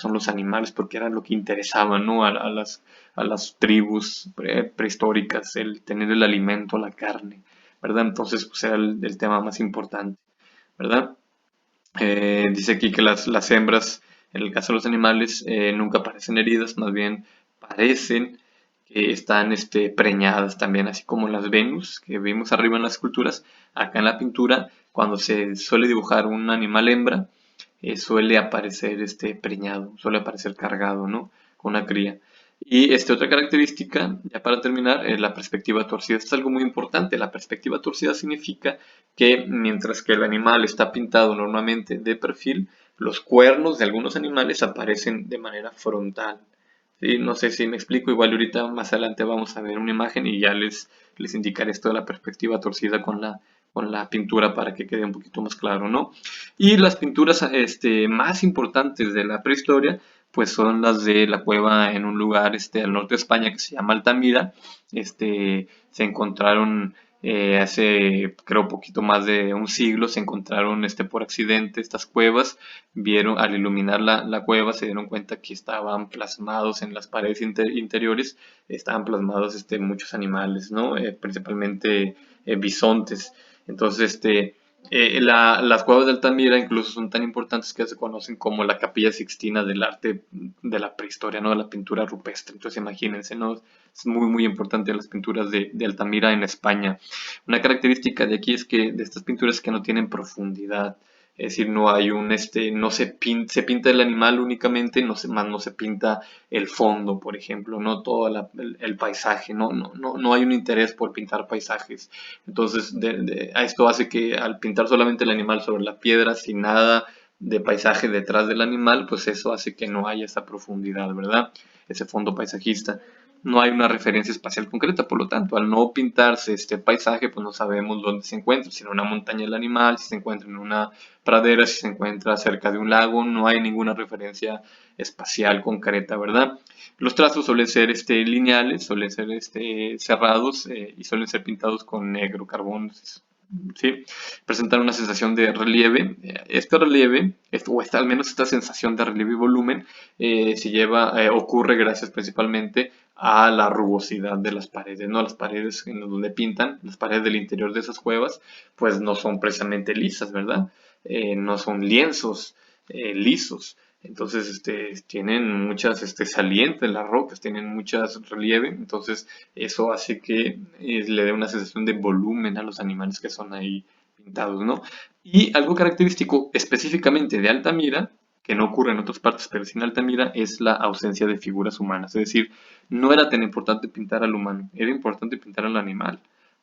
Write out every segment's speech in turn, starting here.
son los animales, porque era lo que interesaba, ¿no? A las tribus prehistóricas, el tener el alimento, la carne, ¿verdad? Entonces, pues era el tema más importante, ¿verdad? Dice aquí que las hembras, en el caso de los animales, nunca parecen heridas, más bien parecen que están preñadas también, así como las Venus que vimos arriba en las esculturas. Acá en la pintura, cuando se suele dibujar un animal hembra, suele aparecer preñado, suele aparecer cargado, ¿no? Con una cría. Y otra característica, ya para terminar, es la perspectiva torcida. Esto es algo muy importante. La perspectiva torcida significa que mientras que el animal está pintado normalmente de perfil, los cuernos de algunos animales aparecen de manera frontal. ¿Sí? No sé si me explico, igual ahorita más adelante vamos a ver una imagen y ya les indicaré esto de la perspectiva torcida con la pintura para que quede un poquito más claro, ¿no? Y las pinturas más importantes de la prehistoria pues son las de la cueva en un lugar al norte de España que se llama Altamira. Se encontraron hace creo poquito más de un siglo, se encontraron por accidente estas cuevas. Vieron al iluminar la cueva, se dieron cuenta que estaban plasmados en las paredes interiores, estaban plasmados muchos animales, ¿no? Principalmente bisontes. Entonces, las cuevas de Altamira incluso son tan importantes que se conocen como la Capilla Sixtina del arte de la prehistoria, ¿no? De la pintura rupestre. Entonces, imagínense, ¿no? Es muy, muy importante las pinturas de Altamira en España. Una característica de aquí es que de estas pinturas que no tienen profundidad. Es decir, no hay no se pinta el animal únicamente, más no se pinta el fondo, por ejemplo, no todo el paisaje, no hay un interés por pintar paisajes. Entonces, a esto hace que al pintar solamente el animal sobre la piedra, sin nada de paisaje detrás del animal, pues eso hace que no haya esa profundidad, ¿verdad? Ese fondo paisajista. No hay una referencia espacial concreta, por lo tanto, al no pintarse este paisaje, pues no sabemos dónde se encuentra, si en una montaña el animal, si se encuentra en una pradera, si se encuentra cerca de un lago, no hay ninguna referencia espacial concreta, ¿verdad? Los trazos suelen ser lineales, suelen ser cerrados y suelen ser pintados con negro, carbón, ¿sí? Presentan una sensación de relieve. Este relieve, al menos esta sensación de relieve y volumen, ocurre gracias principalmente a la rugosidad de las paredes, ¿no? Las paredes en donde pintan, las paredes del interior de esas cuevas, pues no son precisamente lisas, ¿verdad? No son lienzos lisos. Entonces, tienen muchas salientes las rocas, tienen muchas relieve, entonces eso hace que le dé una sensación de volumen a los animales que son ahí pintados, ¿no? Y algo característico específicamente de Altamira, que no ocurre en otras partes, pero sí en Altamira, es la ausencia de figuras humanas. Es decir, no era tan importante pintar al humano, era importante pintar al animal,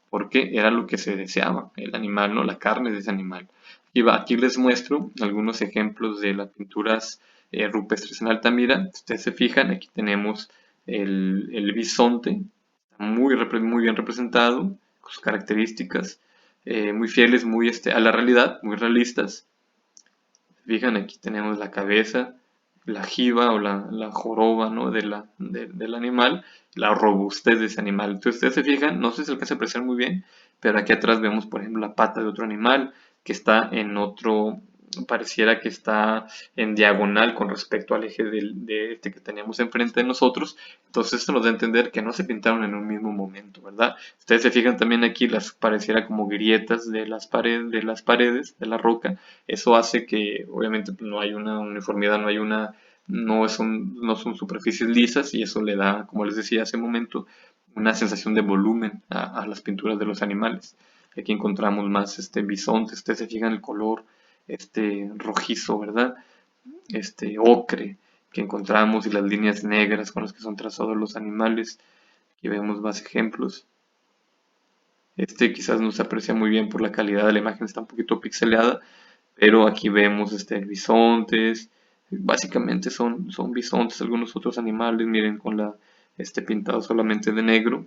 porque era lo que se deseaba, el animal, ¿no? La carne de ese animal. Aquí les muestro algunos ejemplos de las pinturas rupestres en Altamira. Si ustedes se fijan, aquí tenemos el bisonte, muy bien representado, con sus características, muy fieles, muy a la realidad, muy realistas. Fijan, aquí tenemos la cabeza, la jiba o la joroba, ¿no? Del animal, la robustez de ese animal. Entonces, ustedes se fijan, no sé si alcanza a apreciar muy bien, pero aquí atrás vemos, por ejemplo, la pata de otro animal que está en otro, pareciera que está en diagonal con respecto al eje de este que teníamos enfrente de nosotros. Entonces, esto nos da a entender que no se pintaron en un mismo momento, ¿verdad? Ustedes se fijan también aquí, las pareciera como grietas de la roca. Eso hace que obviamente pues, no hay una uniformidad, no son superficies lisas y eso le da, como les decía hace un momento, una sensación de volumen a las pinturas de los animales. Aquí encontramos más bisonte, ustedes se fijan el color rojizo, ¿verdad? Ocre que encontramos y las líneas negras con las que son trazados los animales. Aquí vemos más ejemplos. Quizás no se aprecia muy bien por la calidad de la imagen, está un poquito pixeleada, pero aquí vemos bisontes, básicamente son bisontes, algunos otros animales, miren con pintado solamente de negro,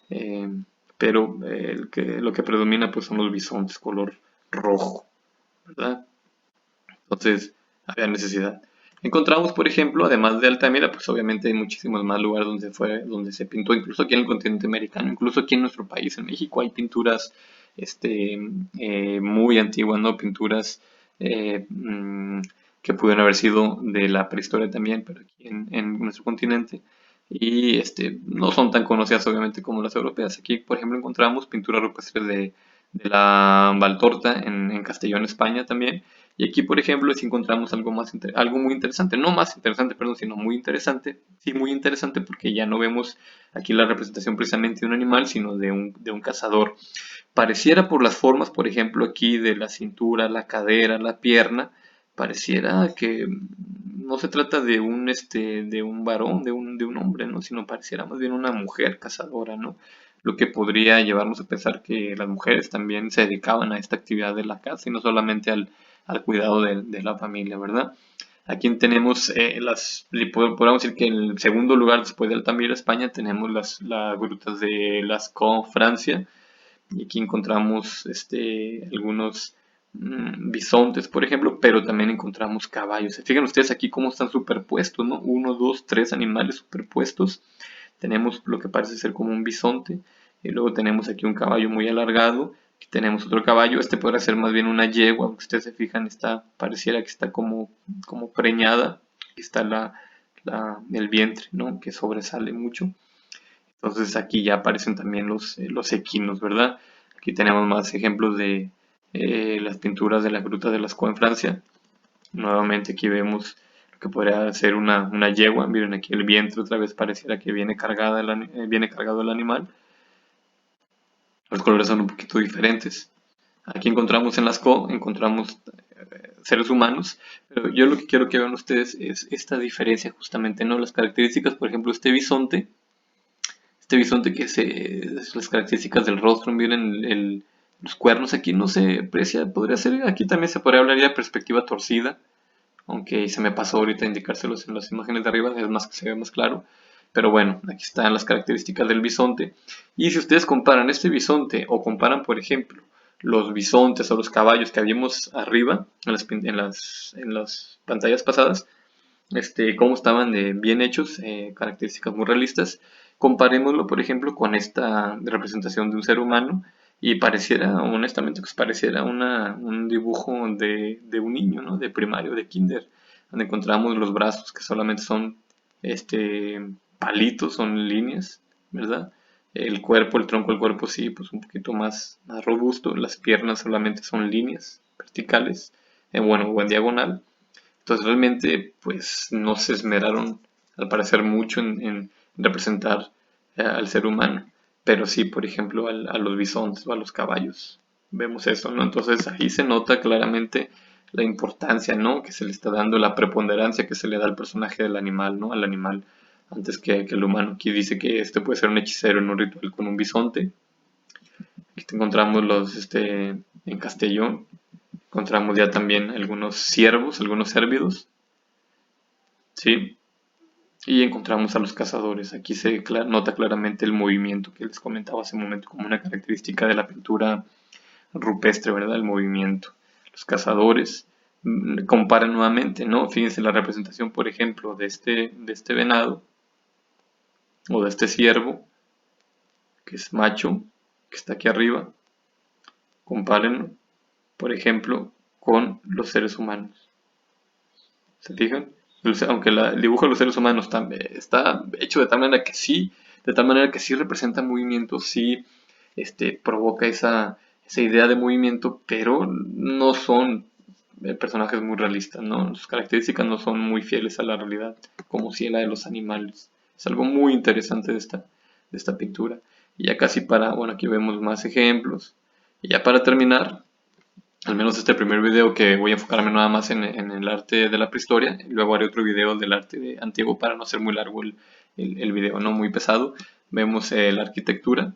eh, pero lo que predomina pues son los bisontes color rojo, ¿verdad? Entonces había necesidad. Encontramos, por ejemplo, además de Altamira, pues obviamente hay muchísimos más lugares donde se pintó, incluso aquí en el continente americano, incluso aquí en nuestro país, en México, hay pinturas muy antiguas, ¿no? Pinturas eh, mm, que pudieron haber sido de la prehistoria también, pero aquí en nuestro continente. Y no son tan conocidas obviamente como las europeas. Aquí, por ejemplo, encontramos pinturas rupestres de la Valtorta en Castellón, España también. Y aquí, por ejemplo, sí encontramos algo muy interesante, no más interesante, perdón, sino muy interesante. Sí, muy interesante porque ya no vemos aquí la representación precisamente de un animal, sino de un cazador. Pareciera por las formas, por ejemplo, aquí de la cintura, la cadera, la pierna, pareciera que no se trata de un varón, de un hombre, ¿no? Sino pareciera más bien una mujer cazadora, ¿no? Lo que podría llevarnos a pensar que las mujeres también se dedicaban a esta actividad de la caza y no solamente al cuidado de la familia, ¿verdad? Aquí tenemos podríamos decir que en el segundo lugar después de Altamira, España, tenemos las grutas de Lascaux, Francia, y aquí encontramos algunos bisontes, por ejemplo, pero también encontramos caballos. Fijan ustedes aquí cómo están superpuestos, ¿no? Uno, dos, tres animales superpuestos. Tenemos lo que parece ser como un bisonte, y luego tenemos aquí un caballo muy alargado. Aquí tenemos otro caballo. Este podría ser más bien una yegua, aunque ustedes se fijan, pareciera que está como preñada. Aquí está el vientre, ¿no? Que sobresale mucho. Entonces aquí ya aparecen también los equinos, ¿verdad? Aquí tenemos más ejemplos de las pinturas de la Gruta de Lascaux en Francia. Nuevamente aquí vemos lo que podría ser una yegua. Miren aquí el vientre otra vez pareciera que viene cargado el animal. Los colores son un poquito diferentes. Aquí encontramos en Lascaux, encontramos seres humanos, pero yo lo que quiero que vean ustedes es esta diferencia justamente, ¿no? Las características, por ejemplo, este bisonte que las características del rostro, miren los cuernos aquí no se aprecia, podría ser, aquí también se podría hablar ya de perspectiva torcida, aunque se me pasó ahorita indicárselos en las imágenes de arriba, es más que se ve más claro, pero bueno, aquí están las características del bisonte, y si ustedes comparan este bisonte o comparan, por ejemplo, los bisontes o los caballos que habíamos arriba en las pantallas pasadas, cómo estaban bien hechos, características muy realistas. Comparémoslo, por ejemplo, con esta representación de un ser humano y pareciera, honestamente, pues pareciera un dibujo de un niño, ¿no? De primario, de kinder, donde encontramos los brazos que solamente son palitos, son líneas, ¿verdad? El cuerpo, el tronco del cuerpo sí, pues un poquito más robusto. Las piernas solamente son líneas verticales, bueno, o en diagonal. Entonces realmente pues no se esmeraron al parecer mucho en representar al ser humano, pero sí, por ejemplo, a los bisontes o a los caballos. Vemos eso, ¿no? Entonces ahí se nota claramente la importancia, ¿no? Que se le está dando, la preponderancia que se le da al personaje del animal, ¿no? Al animal antes que el humano. Aquí dice que este puede ser un hechicero en un ritual con un bisonte. Aquí encontramos en Castellón. Encontramos ya también algunos ciervos, algunos cérvidos, ¿sí? Y encontramos a los cazadores. Aquí se nota claramente el movimiento que les comentaba hace un momento como una característica de la pintura rupestre, ¿verdad? El movimiento. Los cazadores comparan nuevamente, ¿no? Fíjense la representación, por ejemplo, de este venado o de este ciervo, que es macho, que está aquí arriba. Compárenlo, por ejemplo, con los seres humanos. ¿Se fijan? Aunque el dibujo de los seres humanos está hecho de tal manera que sí representa movimiento, sí provoca esa idea de movimiento, pero no son personajes muy realistas, ¿no? Sus características no son muy fieles a la realidad, como si la de los animales. Es algo muy interesante de esta pintura. Y ya casi bueno, aquí vemos más ejemplos. Y ya para terminar, al menos este primer video que voy a enfocarme nada más en el arte de la prehistoria, y luego haré otro video del arte antiguo para no hacer muy largo el video, no muy pesado. Vemos la arquitectura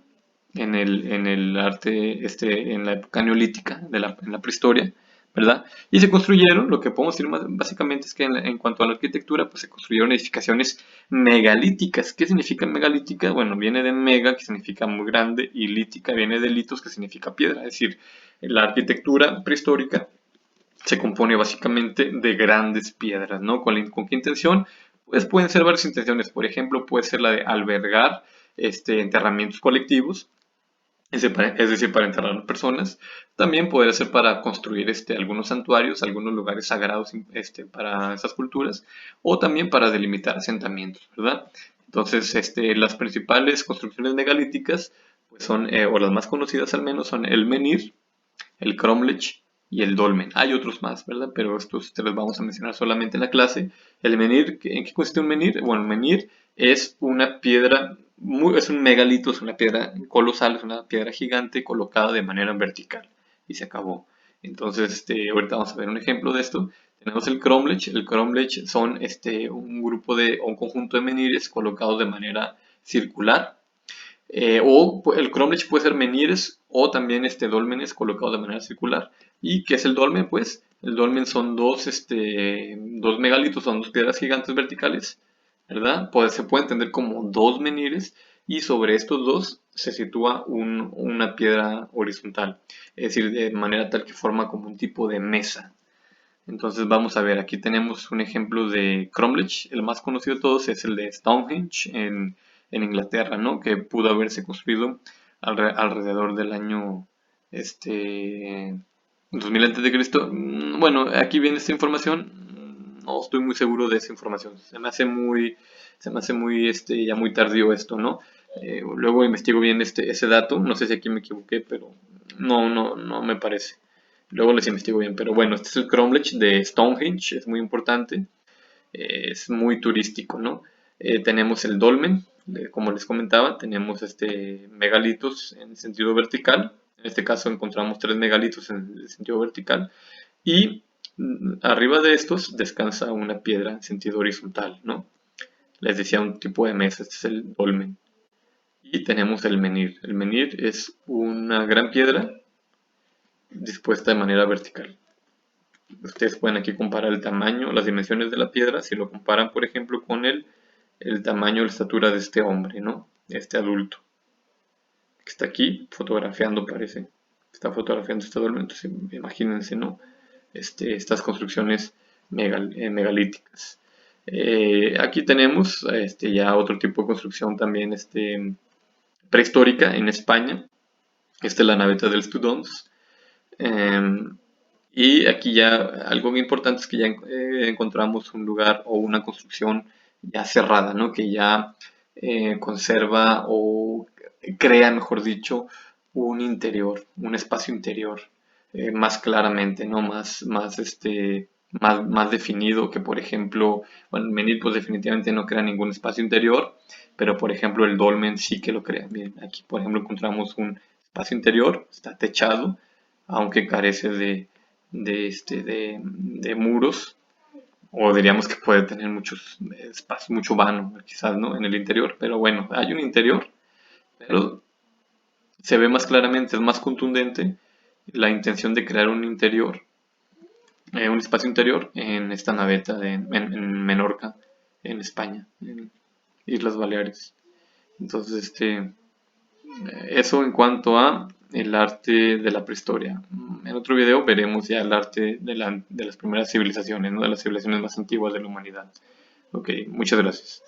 en el arte, en la época neolítica, en la prehistoria, ¿verdad? Y se construyeron, lo que podemos decir básicamente es que en cuanto a la arquitectura, pues se construyeron edificaciones megalíticas. ¿Qué significa megalítica? Bueno, viene de mega, que significa muy grande, y lítica viene de litos, que significa piedra. Es decir, la arquitectura prehistórica se compone básicamente de grandes piedras, ¿no? ¿Con qué intención? Pues pueden ser varias intenciones. Por ejemplo, puede ser la de albergar enterramientos colectivos, es decir, para enterrar personas. También podría ser para construir algunos santuarios, algunos lugares sagrados para esas culturas, o también para delimitar asentamientos, ¿verdad? Entonces, las principales construcciones megalíticas pues son, o las más conocidas al menos, son el menhir, el cromlech y el dolmen. Hay otros más, ¿verdad? Pero estos te los vamos a mencionar solamente en la clase. El menhir, ¿en qué consiste un menhir? Bueno, un menhir es una piedra, es un megalito, es una piedra colosal, es una piedra gigante colocada de manera vertical. Y se acabó. Entonces, ahorita vamos a ver un ejemplo de esto. Tenemos el cromlech. El cromlech son un grupo o un conjunto de menhires colocados de manera circular, el cromlech puede ser menhires o también dólmenes colocados de manera circular. ¿Y qué es el dolmen? Pues el dolmen son dos megalitos, son dos piedras gigantes verticales, ¿verdad? Pues se puede entender como dos menhires y sobre estos dos se sitúa una piedra horizontal, es decir, de manera tal que forma como un tipo de mesa. Entonces vamos a ver, aquí tenemos un ejemplo de Cromlech, el más conocido de todos es el de Stonehenge en Inglaterra, ¿no? Que pudo haberse construido alrededor del año 2000 antes de Cristo. Bueno, aquí viene esta información, no estoy muy seguro de esa información, se me hace muy ya muy tardío esto, ¿no? Luego investigo bien ese dato, no sé si aquí me equivoqué, pero no me parece. Luego les investigo bien, pero bueno, este es el cromlech de Stonehenge, es muy importante, es muy turístico, ¿no? Tenemos el dolmen, como les comentaba, tenemos megalitos en sentido vertical, en este caso encontramos tres megalitos en el sentido vertical, y arriba de estos descansa una piedra en sentido horizontal, ¿no? Les decía un tipo de mesa, este es el dolmen. Y tenemos el menhir. El menhir es una gran piedra dispuesta de manera vertical. Ustedes pueden aquí comparar el tamaño, las dimensiones de la piedra, si lo comparan, por ejemplo, con el tamaño, la estatura de este hombre, ¿no? Este adulto, que está aquí fotografiando, parece. Está fotografiando este adulto, entonces imagínense, ¿no? Estas construcciones megalíticas. Aquí tenemos ya otro tipo de construcción también prehistórica en España. Esta es la naveta dels Tudons. Em, y aquí ya algo muy importante es que ya encontramos un lugar o una construcción ya cerrada, ¿no? Que ya conserva o crea, mejor dicho, un interior, un espacio interior más claramente, ¿no? Más definido que, por ejemplo, bueno, el Menhir pues definitivamente no crea ningún espacio interior, pero por ejemplo el dolmen sí que lo crea. Bien, aquí por ejemplo encontramos un espacio interior, está techado, aunque carece de muros, o diríamos que puede tener muchos espacios, mucho vano, quizás, ¿no? En el interior, pero bueno, hay un interior, pero se ve más claramente, es más contundente la intención de crear un interior, un espacio interior en esta naveta en Menorca, en España, en Islas Baleares. Entonces, eso en cuanto a el arte de la prehistoria. En otro video veremos ya el arte de las primeras civilizaciones, ¿no? De las civilizaciones más antiguas de la humanidad. Ok, muchas gracias.